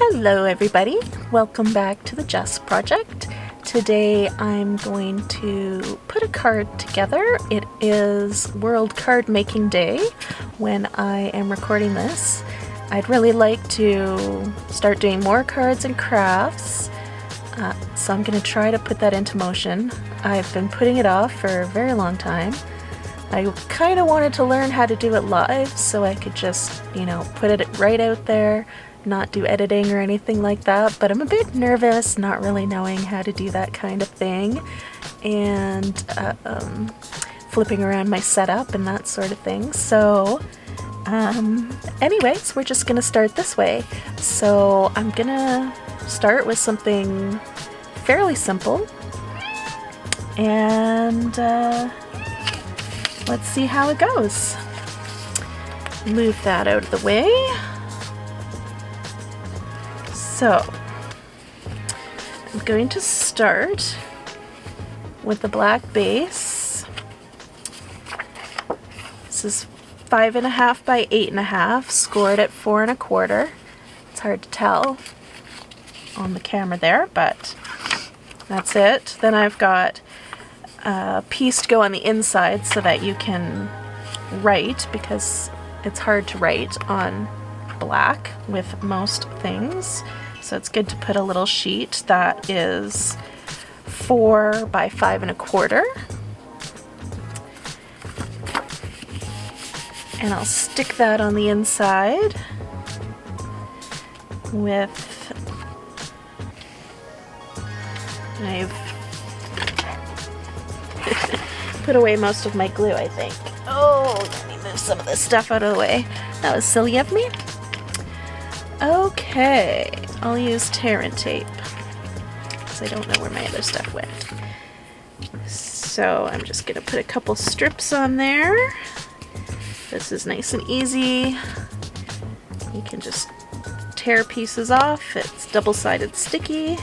Hello everybody, welcome back to the Jess Project. Today I'm going to put a card together. It is World Card Making Day when I am recording this. I'd really like to start doing more cards and crafts, so I'm going to try to put that into motion. I've been putting it off for a very long time. I kind of wanted to learn how to do it live so I could just, put it right out there, not do editing or anything like that, but I'm a bit nervous not really knowing how to do that kind of thing, and flipping around my setup and that sort of thing. So anyways, we're just gonna start this way. So I'm gonna start with something fairly simple, and let's see how it goes. Move that out of the way. So, I'm going to start with the black base. This is 5.5 by 8.5, scored at 4 1/4. It's hard to tell on the camera there, but that's it. Then I've got a piece to go on the inside so that you can write, because it's hard to write on black with most things. So it's good to put a little sheet that is 4 by 5 1/4. And I'll stick that on the inside with, I've put away most of my glue, I think. Oh, let me move some of this stuff out of the way. That was silly of me. Okay, I'll use tear and tape because I don't know where my other stuff went. So I'm just going to put a couple strips on there. This is nice and easy. You can just tear pieces off. It's double-sided sticky.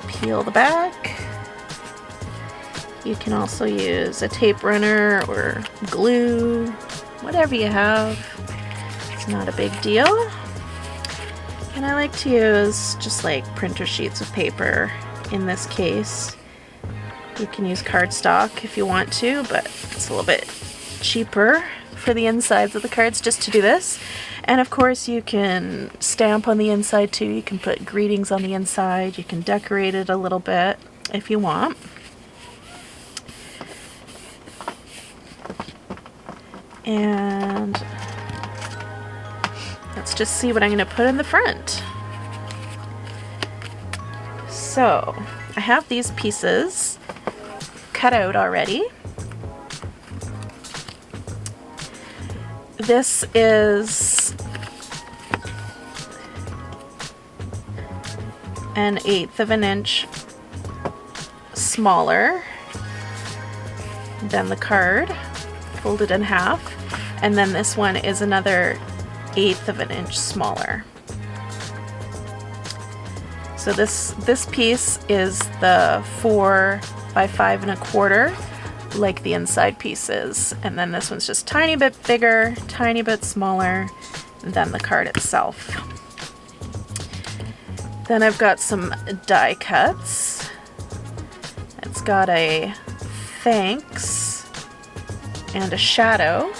Peel the back. You can also use a tape runner or glue, whatever you have. It's not a big deal. And I like to use just like printer sheets of paper in this case. You can use cardstock if you want to, but it's a little bit cheaper for the insides of the cards just to do this. And of course you can stamp on the inside too. You can put greetings on the inside. You can decorate it a little bit if you want. And let's just see what I'm going to put in the front. So I have these pieces cut out already. This is an 1/8 of an inch smaller than the card, folded in half, and then this one is another 1/8 of an inch smaller. So this piece is the 4 by 5 1/4, like the inside piece is, and then this one's just tiny bit bigger, tiny bit smaller than the card itself. Then I've got some die cuts. It's got a thanks and a shadow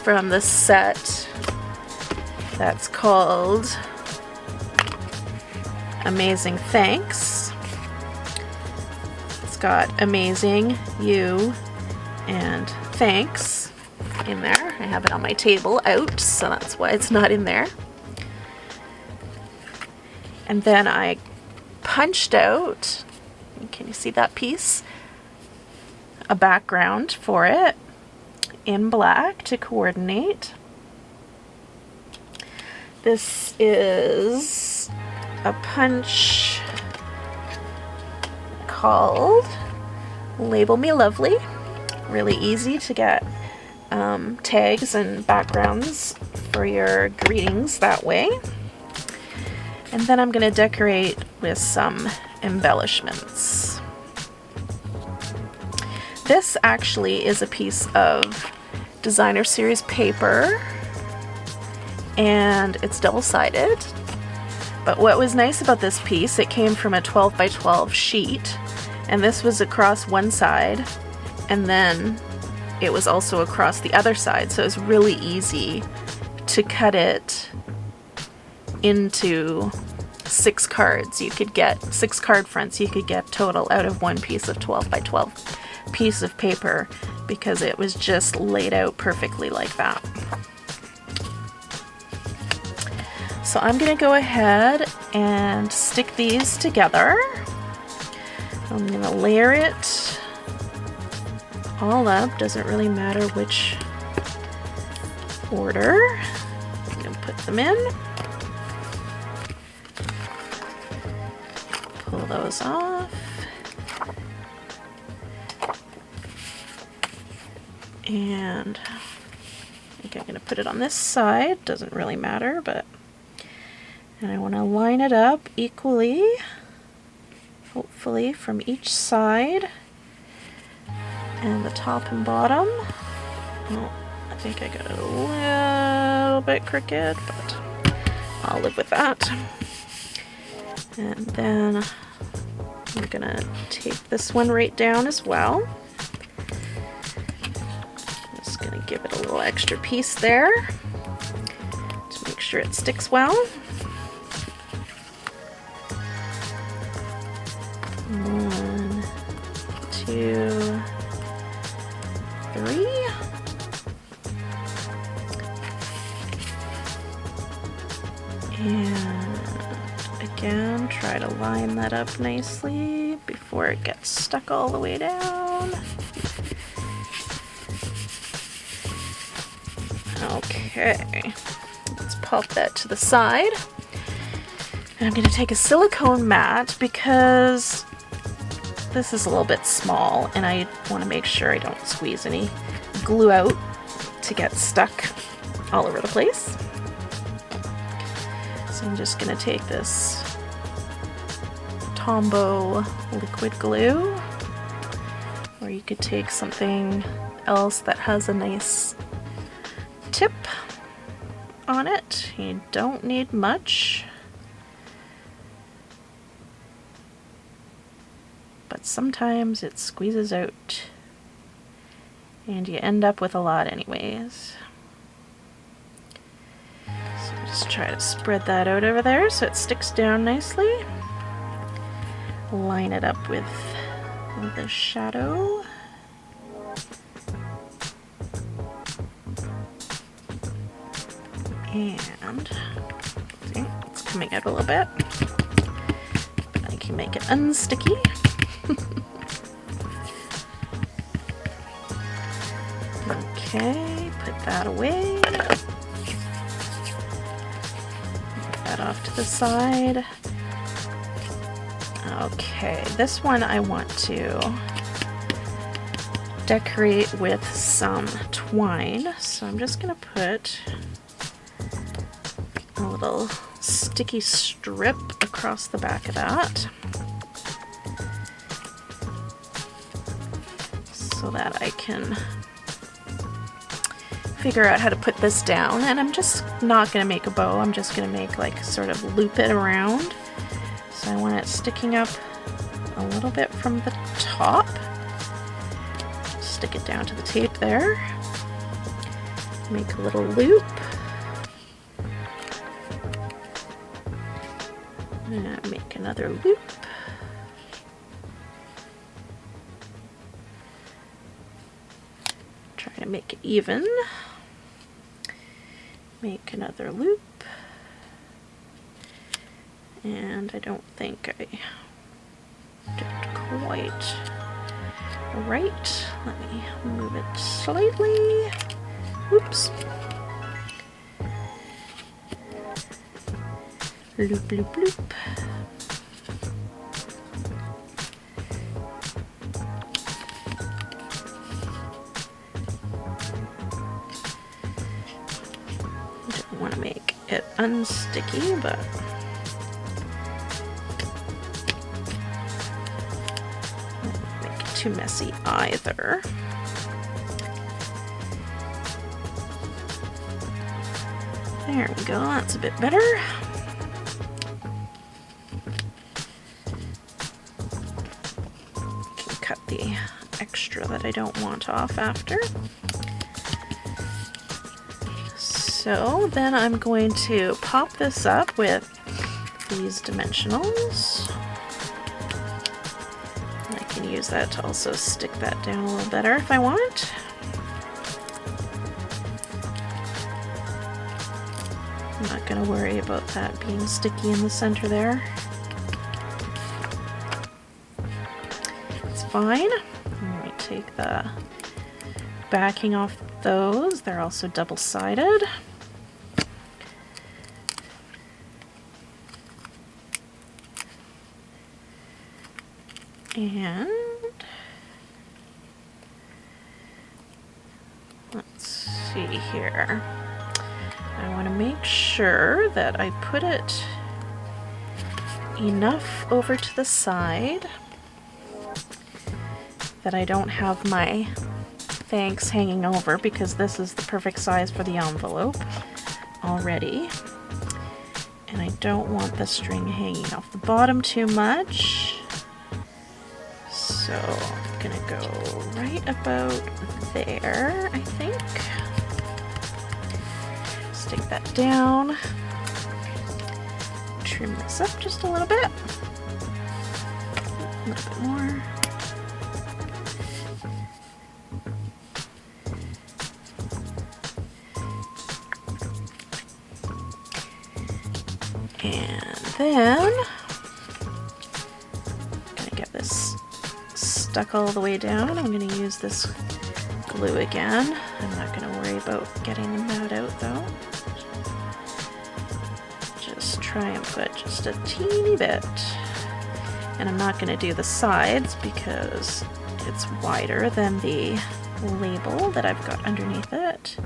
from the set that's called Amazing Thanks. It's got amazing, you, and thanks in there. I have it on my table out, so that's why it's not in there. And then I punched out, can you see that piece? A background for it in black to coordinate. This is a punch called Label Me Lovely. Really easy to get tags and backgrounds for your greetings that way. And then I'm going to decorate with some embellishments. This actually is a piece of designer series paper, and it's double-sided. But what was nice about this piece, it came from a 12 by 12 sheet, and this was across one side, and then it was also across the other side, so it was really easy to cut it into 6 cards. You could get 6 card fronts you could get total out of one piece of 12 by 12 piece of paper, because it was just laid out perfectly like that. So I'm gonna go ahead and stick these together. I'm gonna layer it all up, doesn't really matter which order. I'm gonna put them in. Pull those off. And I think I'm gonna put it on this side, doesn't really matter, but and I want to line it up equally, hopefully from each side, and the top and bottom. Oh, I think I got it a little bit crooked, but I'll live with that. And then I'm gonna take this one right down as well. Just gonna give it a little extra piece there to make sure it sticks well. 1, 2, 3. And again, try to line that up nicely before it gets stuck all the way down. Okay, let's pop that to the side. And I'm going to take a silicone mat because this is a little bit small and I want to make sure I don't squeeze any glue out to get stuck all over the place. So I'm just going to take this Tombow liquid glue, or you could take something else that has a nice tip on it. You don't need much, but sometimes it squeezes out and you end up with a lot anyways. So just try to spread that out over there so it sticks down nicely. Line it up with the shadow. And see, it's coming out a little bit, but I can make it unsticky. Okay, put that away. Put that off to the side. Okay, this one I want to decorate with some twine, so I'm just going to put a little sticky strip across the back of that so that I can figure out how to put this down. And I'm just not going to make a bow, I'm just going to make like sort of loop it around. So I want it sticking up a little bit from the top. Stick it down to the tape there. Make a little loop. And make another loop. Try to make it even. Make another loop. And I don't think I did quite right. Let me move it slightly. Oops. Loop, loop, loop. Don't want to make it unsticky, but don't make it too messy either. There we go, that's a bit better. Can cut the extra that I don't want off after. So then I'm going to pop this up with these dimensionals. And I can use that to also stick that down a little better if I want. I'm not going to worry about that being sticky in the center there. It's fine. Let me take the backing off those. They're also double-sided. And let's see here. I want to make sure that I put it enough over to the side that I don't have my thanks hanging over, because this is the perfect size for the envelope already. And I don't want the string hanging off the bottom too much. So I'm gonna go right about there, I think. Stick that down. Trim this up just a little bit. A little bit more. And then I'm gonna get this stuck all the way down. I'm gonna use this glue again. I'm not gonna worry about getting that out though. Just try and put just a teeny bit. And I'm not gonna do the sides because it's wider than the label that I've got underneath it.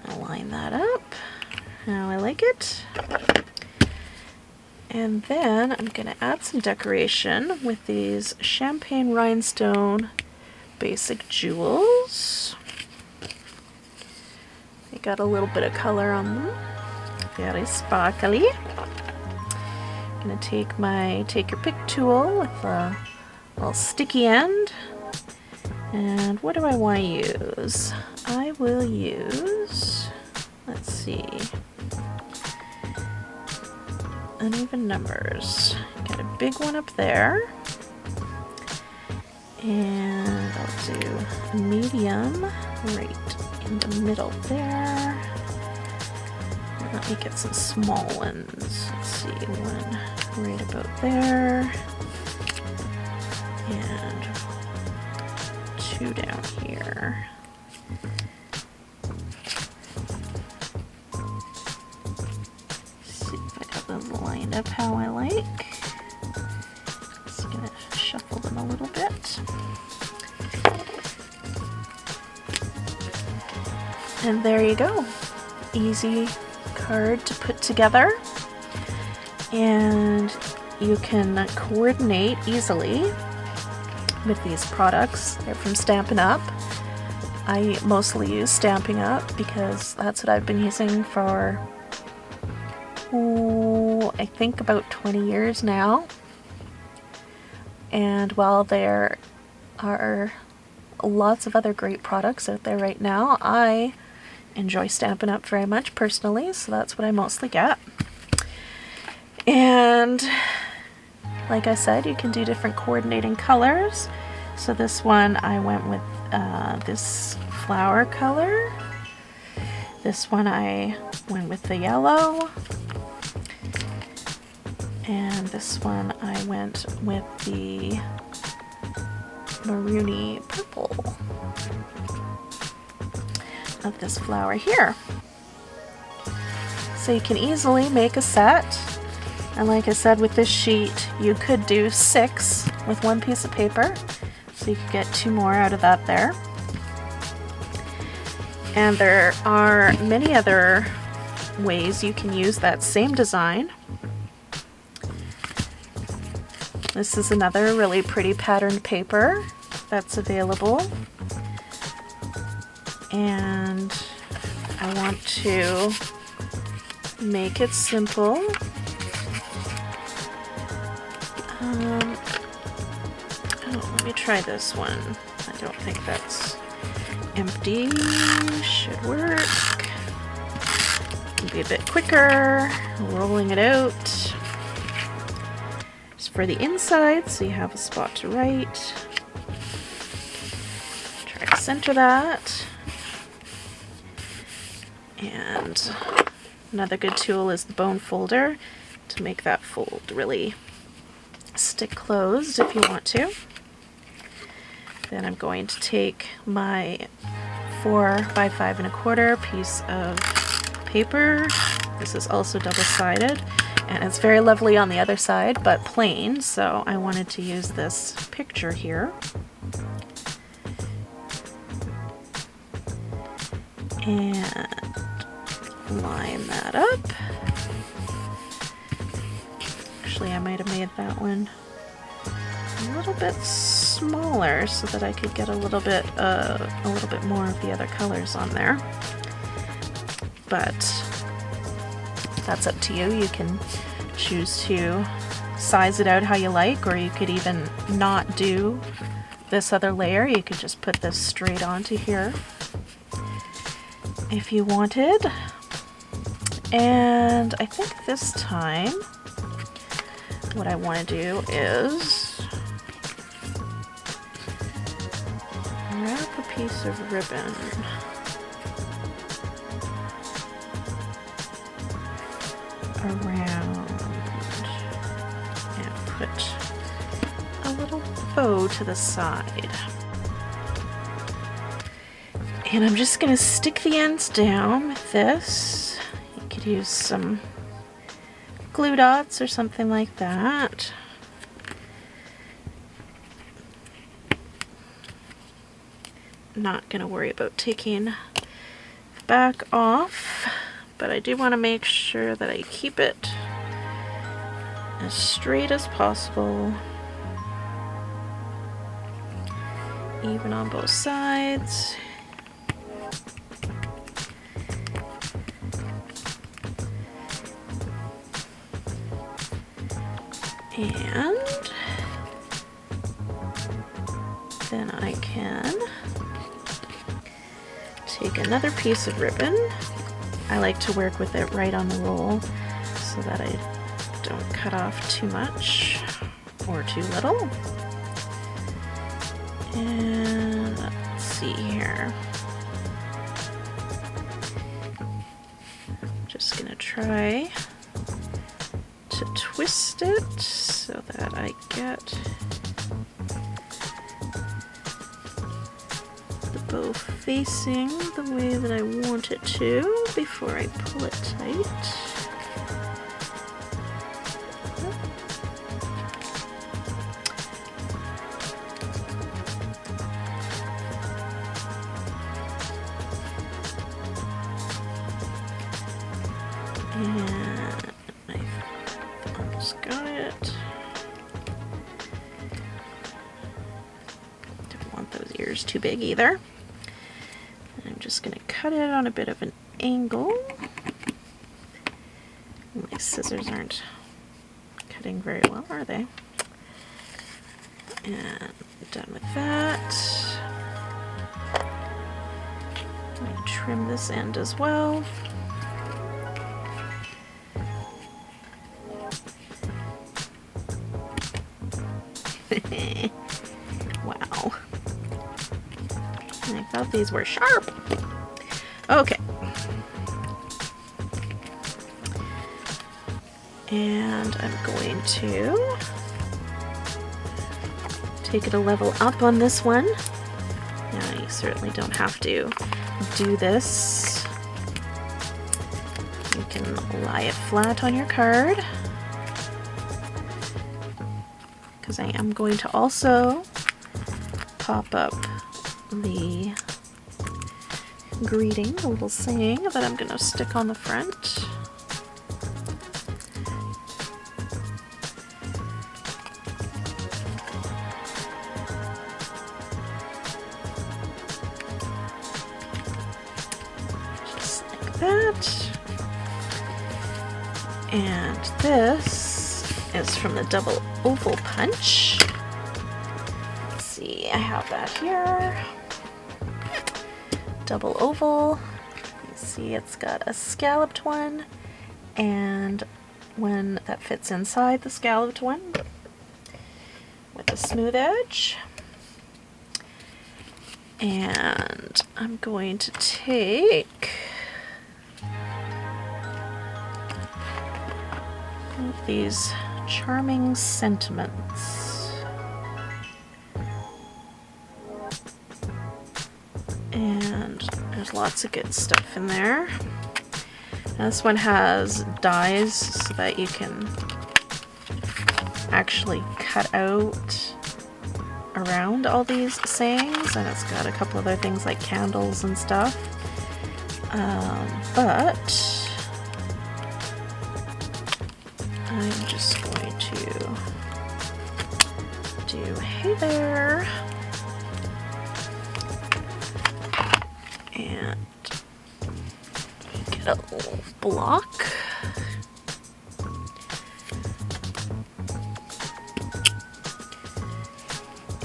I'll line that up how I like it. And then I'm going to add some decoration with these champagne rhinestone basic jewels. They got a little bit of color on them. Very sparkly. I'm going to take my take your pick tool with a little sticky end. And what do I want to use? I will use, let's see, uneven numbers. Got a big one up there. And I'll do a medium right in the middle there. And let me get some small ones. Let's see, one right about there. And two down here. See if I got those lined up how I like. Just gonna shuffle them a little bit. And there you go. Easy card to put together. And you can coordinate easily with these products. They're from Stampin' Up! I mostly use Stampin' Up! Because that's what I've been using for, I think about 20 years now. And while there are lots of other great products out there right now, I enjoy Stampin' Up! Very much personally, so that's what I mostly get. And like I said, you can do different coordinating colors. So this one I went with this flower color. This one I went with the yellow. And this one I went with the maroony purple of this flower here. So you can easily make a set. And like I said, with this sheet, you could do 6 with one piece of paper. So you could get 2 more out of that there. And there are many other ways you can use that same design. This is another really pretty patterned paper that's available. and I want to make it simple. Oh, let me try this one. I don't think that's empty. Should work. Be a bit quicker. Rolling it out. Just for the inside, so you have a spot to write. Try to center that. And another good tool is the bone folder to make that fold really stick closed if you want to. Then I'm going to take my 4 by 5 1/4 piece of paper. This is also double-sided, and it's very lovely on the other side, but plain, so I wanted to use this picture here. And line that up. Actually, I might have made that one a little bit smaller so that I could get a little bit more of the other colors on there. But that's up to you. You can choose to size it out how you like, or you could even not do this other layer. You could just put this straight onto here if you wanted. And I think this time what I want to do is wrap a piece of ribbon around and put a little bow to the side. And I'm just going to stick the ends down with this. You could use some glue dots or something like that. Not going to worry about taking the back off, but I do want to make sure that I keep it as straight as possible, even on both sides. And then I can take another piece of ribbon. I like to work with it right on the roll so that I don't cut off too much or too little. And let's see here. I'm just gonna try to twist it so that I get the bow facing the way that I want it to before I pull it tight. And I almost got it. Don't want those ears too big either. And I'm just going to cut it on a bit of an angle. My scissors aren't cutting very well, are they? And done with that. I'm going to trim this end as well. Wow. I thought these were sharp. Okay. And I'm going to take it a level up on this one. Now you certainly don't have to do this. You can lie it flat on your card. Because I am going to also pop up the greeting, the little saying that I'm going to stick on the front. that. And this is from the double oval punch. Let's see, I have that here. Double oval. You see it's got a scalloped one and one that fits inside the scalloped one with a smooth edge. And I'm going to take these charming sentiments, and there's lots of good stuff in there. And this one has dies so that you can actually cut out around all these sayings, and it's got a couple other things like candles and stuff. But I'm just going to do hey there, and get a little block.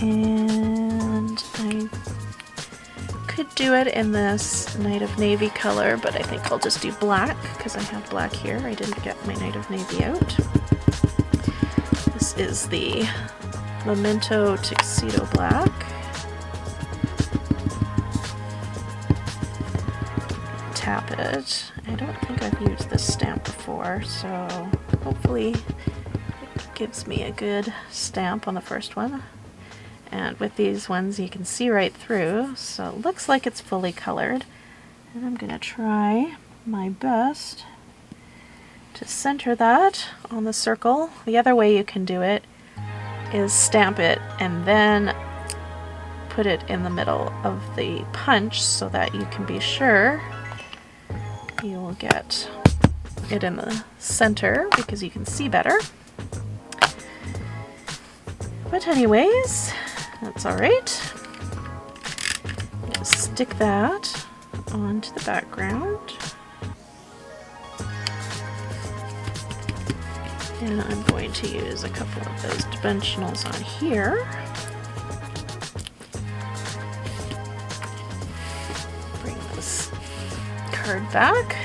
And I could do it in this Night of Navy color, but I think I'll just do black because I have black here. I didn't get my Night of Navy out. This is the Memento Tuxedo Black. Tap it. I don't think I've used this stamp before, so hopefully it gives me a good stamp on the first one. And with these ones you can see right through, so it looks like it's fully colored. And I'm going to try my best to center that on the circle. The other way you can do it is stamp it and then put it in the middle of the punch so that you can be sure you will get it in the center because you can see better. But anyways, that's alright. Just stick that onto the background. And I'm going to use a couple of those dimensionals on here. Bring this card back.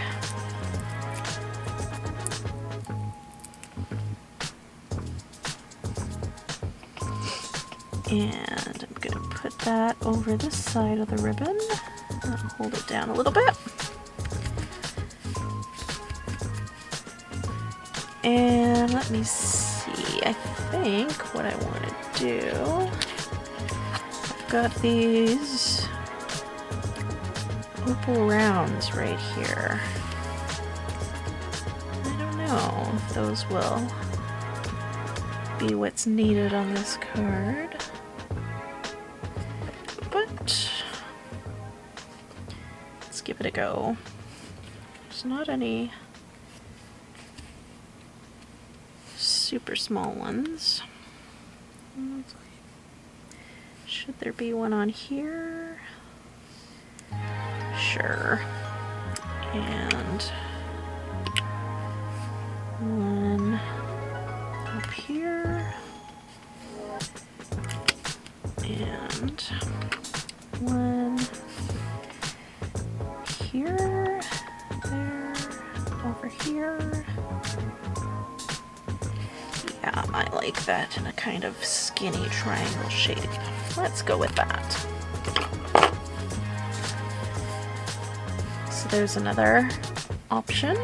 And I'm going to put that over this side of the ribbon. I'll hold it down a little bit. And let me see, I think what I want to do, I've got these opal rounds right here. I don't know if those will be what's needed on this card. But let's give it a go. There's not any super small ones. Should there be one on here? Sure. And one up here. And one here, there, over here. Yeah, I like that in a kind of skinny triangle shape. Let's go with that. So there's another option.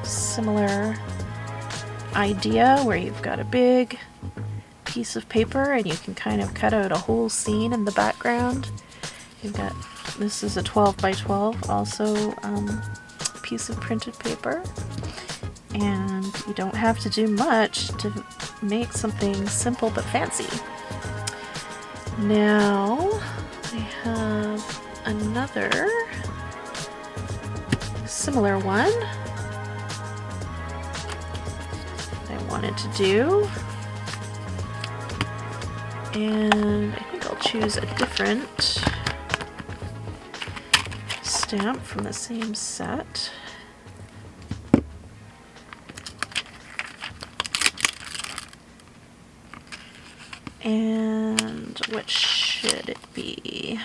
Similar idea where you've got a big piece of paper and you can kind of cut out a whole scene in the background. You've got, this is a 12 by 12 also piece of printed paper, and you don't have to do much to make something simple but fancy. Now I have another similar one I wanted to do, and I think I'll choose a different stamp from the same set. And what should it be?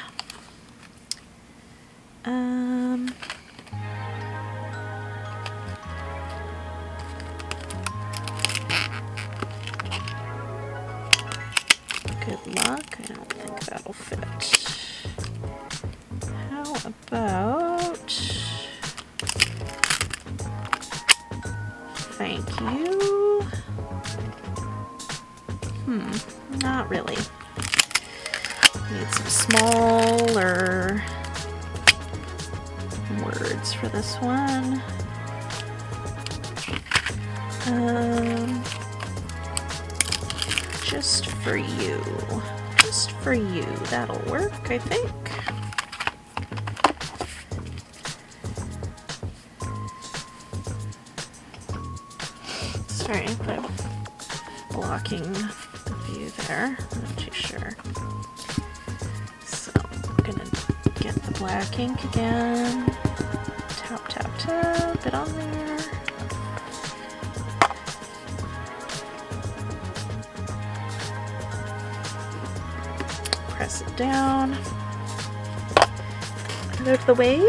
Good luck. I don't think that'll fit. How about... Thank you. Not really. Need some smaller words for this one. Just for you. Just for you. That'll work, I think. Sorry if I'm blocking the view there. I'm not too sure. So I'm gonna get the black ink again. Tap, tap, tap it on there. Press it down. Out of the way.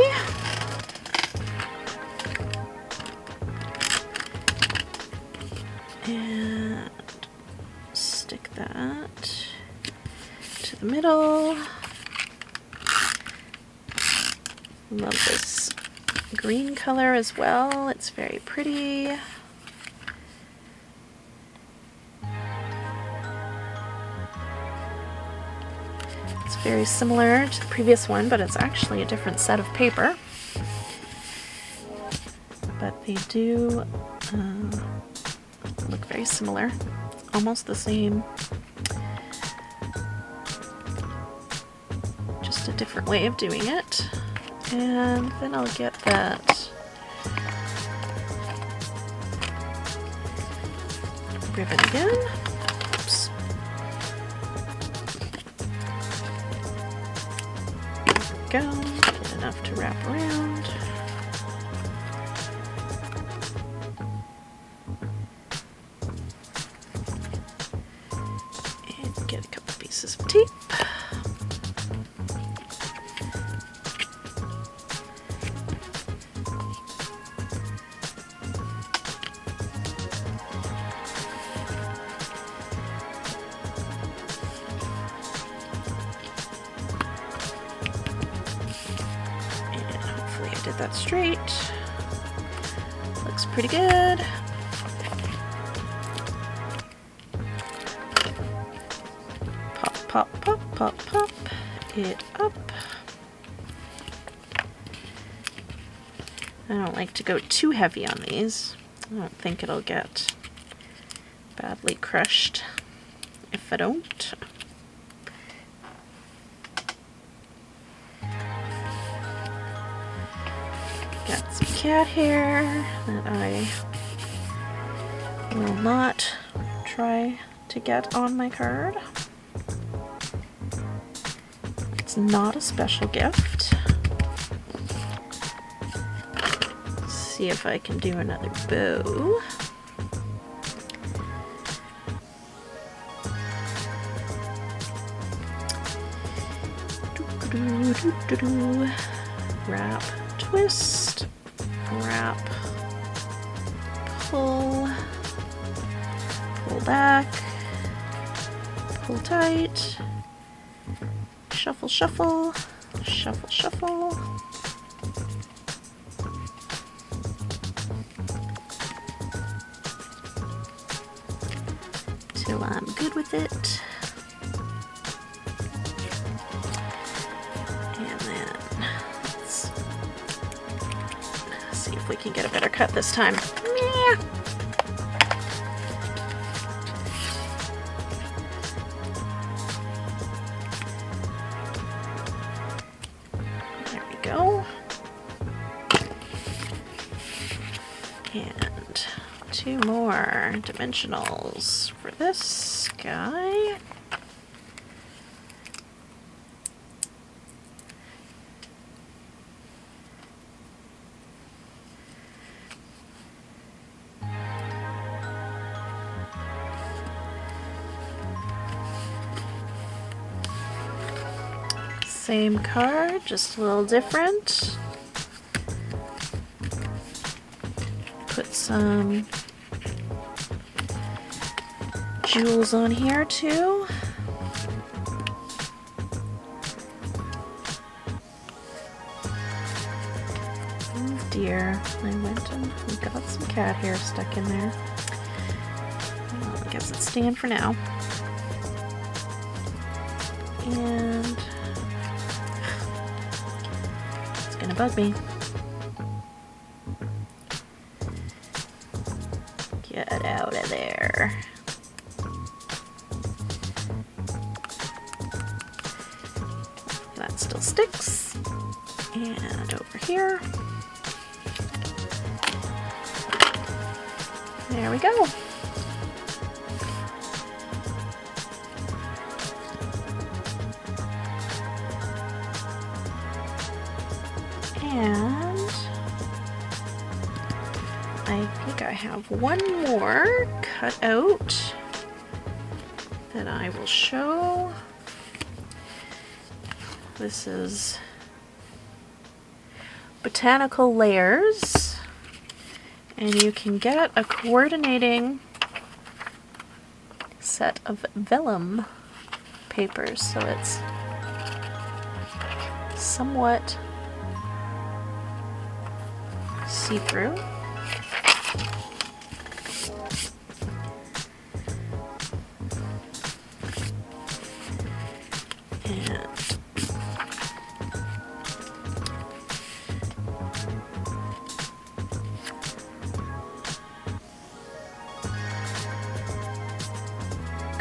And stick that to the middle. Love this green color as well. It's very pretty. It's very similar to the previous one, but it's actually a different set of paper. But they do look very similar, almost the same, just a different way of doing it. And then I'll get that ribbon again. Oops. There we go. Get enough to wrap around. And get a couple pieces of tape. Did that straight. Looks pretty good. Pop, pop, pop, pop, pop it up. I don't like to go too heavy on these. I don't think it'll get badly crushed if I don't. Got some cat hair that I will not try to get on my card. It's not a special gift. Let's see if I can do another bow. Wrap, twist, wrap, pull, pull back, pull tight, shuffle, shuffle, shuffle, shuffle. Till I'm good with it. And then let's see if we can get a better cut this time. Yeah. There we go. And two more dimensionals for this guy. Same card, just a little different. Put some jewels on here too. Oh dear, I went and we got some cat hair stuck in there. Well, I guess it's staying for now. And it's gonna bug me. Get out of there. That still sticks. And over here. There we go. And I think I have one more cut out that I will show. This is Botanical Layers, and you can get a coordinating set of vellum papers, so it's somewhat see-through. And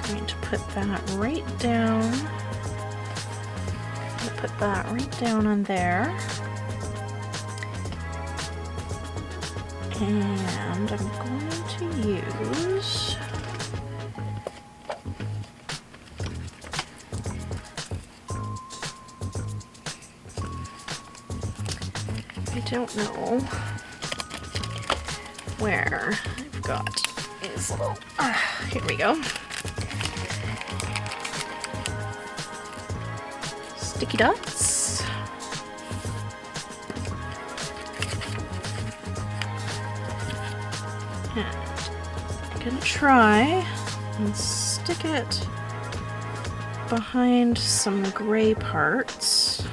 going to put that right down. I'll put that right down on there. And I'm going to use I don't know where I've got these little, here we go, sticky dots. And I'm gonna try and stick it behind some gray parts.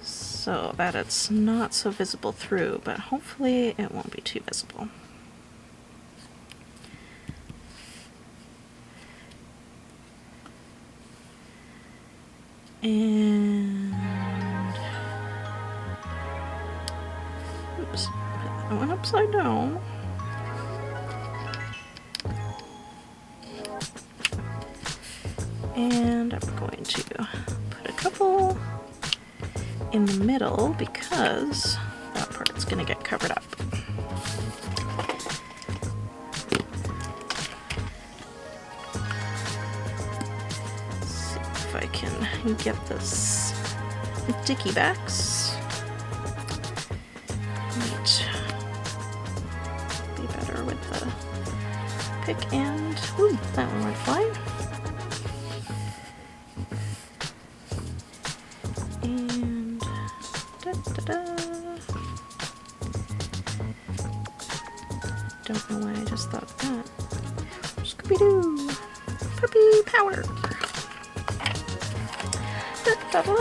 So that it's not so visible through, but hopefully it won't be too visible. And oops, put that one upside down. And I'm going to put a couple in the middle because that part's going to get covered up. Let's see if I can get this dicky backs. Might be better with the pick end. Ooh, that one went fine. Don't know why I just thought that. Scooby-Doo! Puppy power! Da-da-da.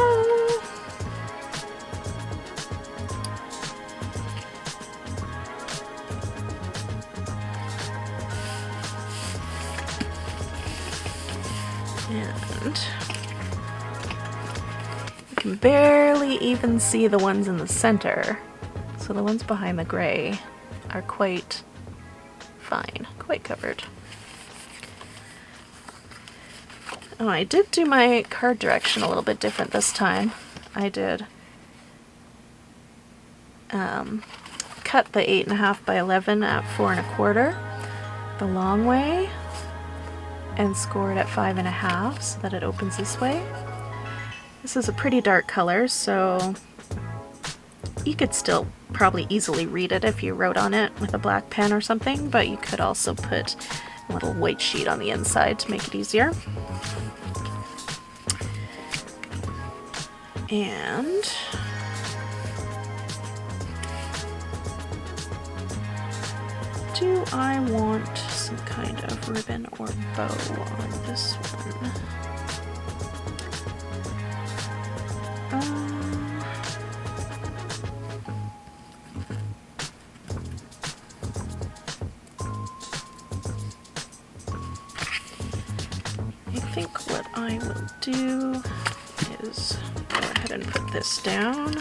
And you can barely even see the ones in the center, so the ones behind the gray are quite fine, quite covered. Oh, I did do my card direction a little bit different this time. I did cut the 8.5 by 11 at 4 1/4 the long way and score it at 5.5 so that it opens this way. This is a pretty dark color, so you could still probably easily read it if you wrote on it with a black pen or something, but you could also put a little white sheet on the inside to make it easier. And do I want some kind of ribbon or bow on this one? I think what I will do is go ahead and put this down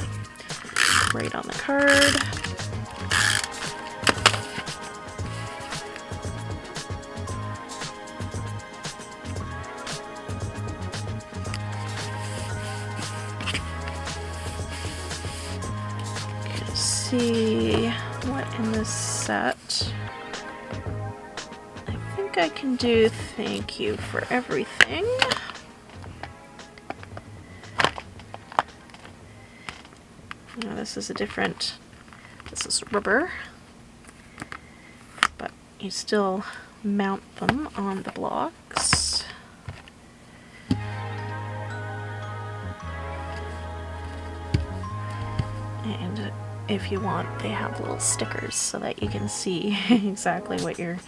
right on the card. See what in this set. I think I can do thank you for everything. Now this is this is rubber, but you still mount them on the blocks. And if you want, they have little stickers so that you can see exactly what you're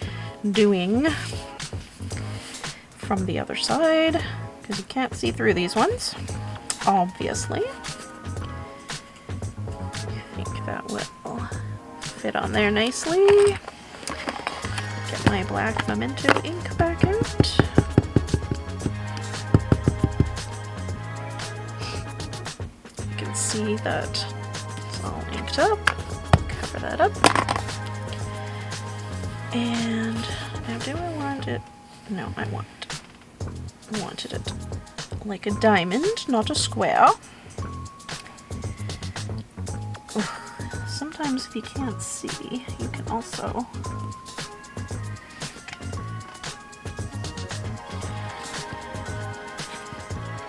doing from the other side, because you can't see through these ones, obviously. I think that will fit on there nicely. Get my black Memento ink back out. You can see that all inked up. Cover that up. And now do I want it? No, I wanted it like a diamond, not a square. Sometimes if you can't see, you can also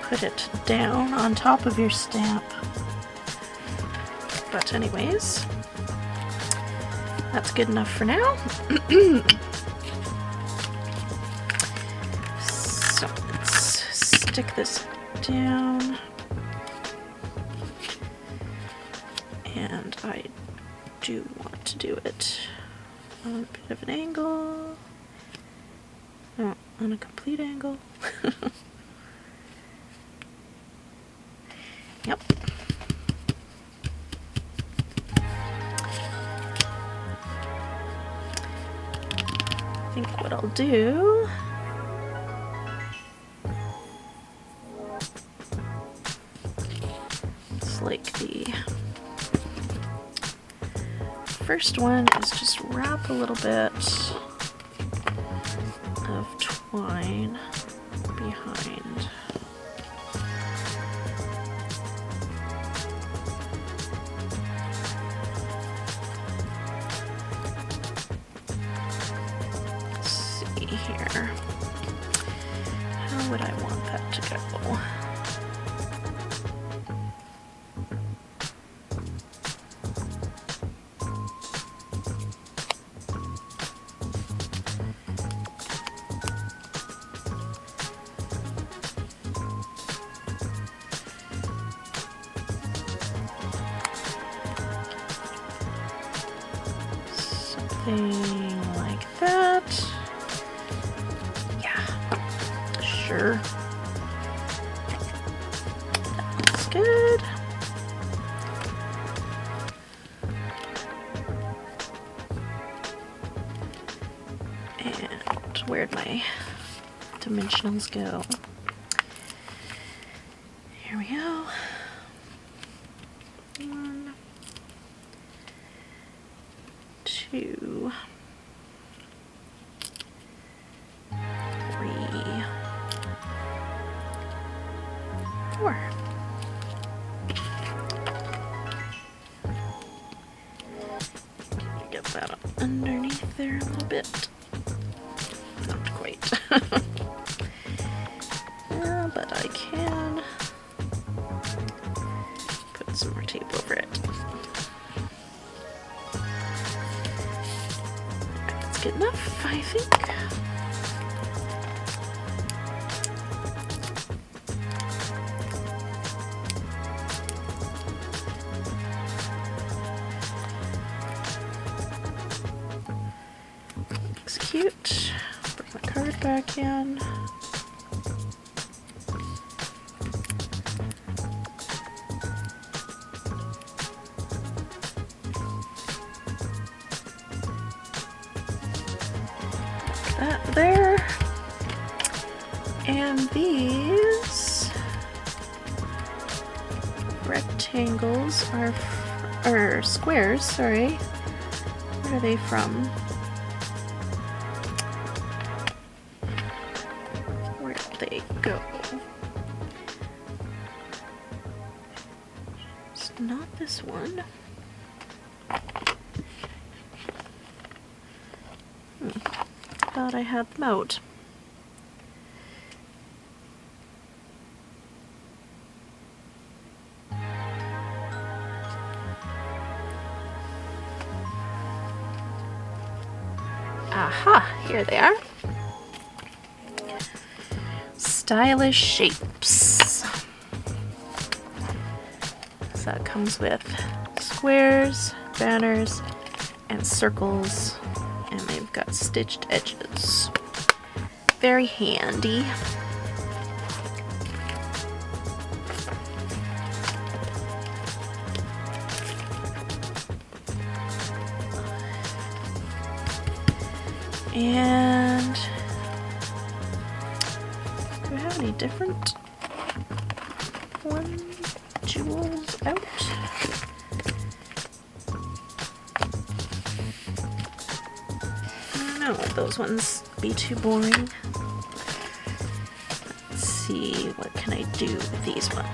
put it down on top of your stamp. But anyways, that's good enough for now. So let's stick this down. And I do want to do it on a bit of an angle. Oh, on a complete angle. Yep. I think what I'll do is like the first one is just wrap a little bit of twine behind. Here. How would I want that to go? Something like that. Sure. That looks good. And where'd my dimensionals go? Here we go. 1, 2, 3, 4. Get that underneath there a little bit. Not quite. Yeah, but I can put some more tape over it. That's good enough, I think. cute. Bring my card back in. That there. And these rectangles are squares, sorry. Where are they from? Where'd they go? It's not this one. Thought I had them out. Aha, here they are. Stylish shapes. So that comes with squares, banners, and circles, and they've got stitched edges. Very handy. And do I have any different jewels out? I don't know, would those ones be too boring? Let's see, what can I do with these ones?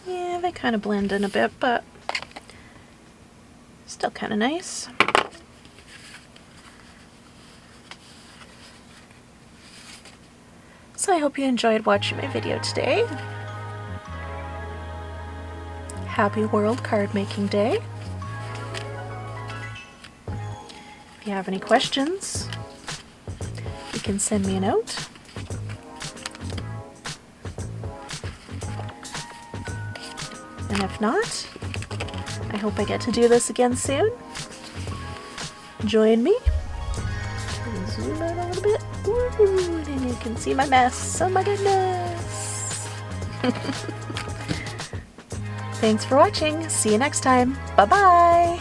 Yeah, they kind of blend in a bit, but still kind of nice. So I hope you enjoyed watching my video today. Happy World Card Making Day. If you have any questions, you can send me a note. And if not, I hope I get to do this again soon. Join me. Zoom out a little bit. Ooh, and you can see my mess. Oh my goodness. Thanks for watching. See you next time. Bye-bye.